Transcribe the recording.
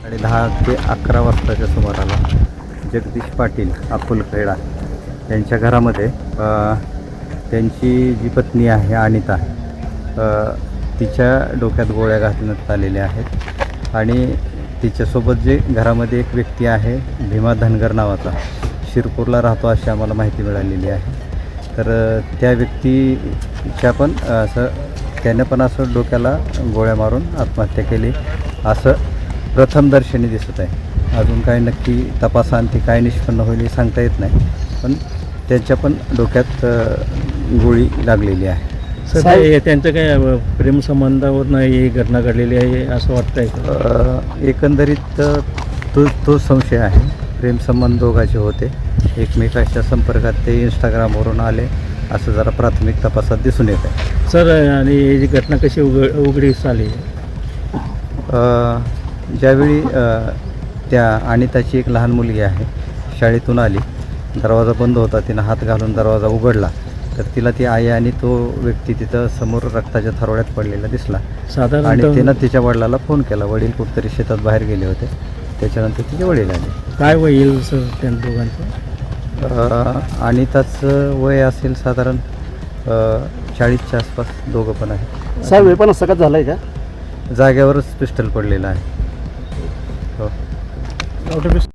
10 ते 11 वाजताच्या सुमाराला जगदीश पाटील अक्कलखेडा यांच्या घरामध्ये त्यांची जी पत्नी आहे अनिता, तिच्या डोक्यात गोळ्या घालण्यात आलेल्या आहेत आणि तिच्यासोबत जे घरामध्ये एक व्यक्ती आहे भीमा धनगर नावाचा, शिरपूरला राहतो अशी आम्हाला माहिती मिळालेली आहे. तर त्या व्यक्तीच्या पण त्याने पण असं डोक्याला गोळ्या मारून आत्महत्या केली असं प्रथमदर्शनी दिसत आहे. अजून काय नक्की तपासांती काय निष्पन्न होईल हे सांगता येत नाही, पण त्यांच्या पण डोक्यात गोळी लागलेली आहे. सर त्यांचं काय प्रेमसंबंधावरून ही घटना घडलेली आहे असं वाटतंय? एकंदरीत तो संशय आहे. प्रेमसंबंध दोघांचे होते, एकमेकाच्या संपर्कात ते इंस्टाग्रामवरून आले असं जरा प्राथमिक तपासात दिसून येत आहे. सर आणि ही घटना कशी उघडीस आली? ज्यावेळी त्या अनिताची एक लहान मुलगी आहे, शाळेतून आली, दरवाजा बंद होता, तिनं हात घालून दरवाजा उघडला तर तिला ती आई आणि तो व्यक्ती तिथं समोर रक्ताच्या थारोळ्यात पडलेला दिसला. साधारण आणि तिनं तिच्या वडिलाला फोन केला. वडील कुठेतरी शेतात बाहेर गेले होते. त्याच्यानंतर तिचे वडील आले. काय होईल सर त्या दोघांचं? अनिताचं वय असेल साधारण 40च्या आसपास, दोघं पण आहे. साहेब हे पण सकत झालं आहे का? जाग्यावरच पिस्टल पडलेलं आहे. हो.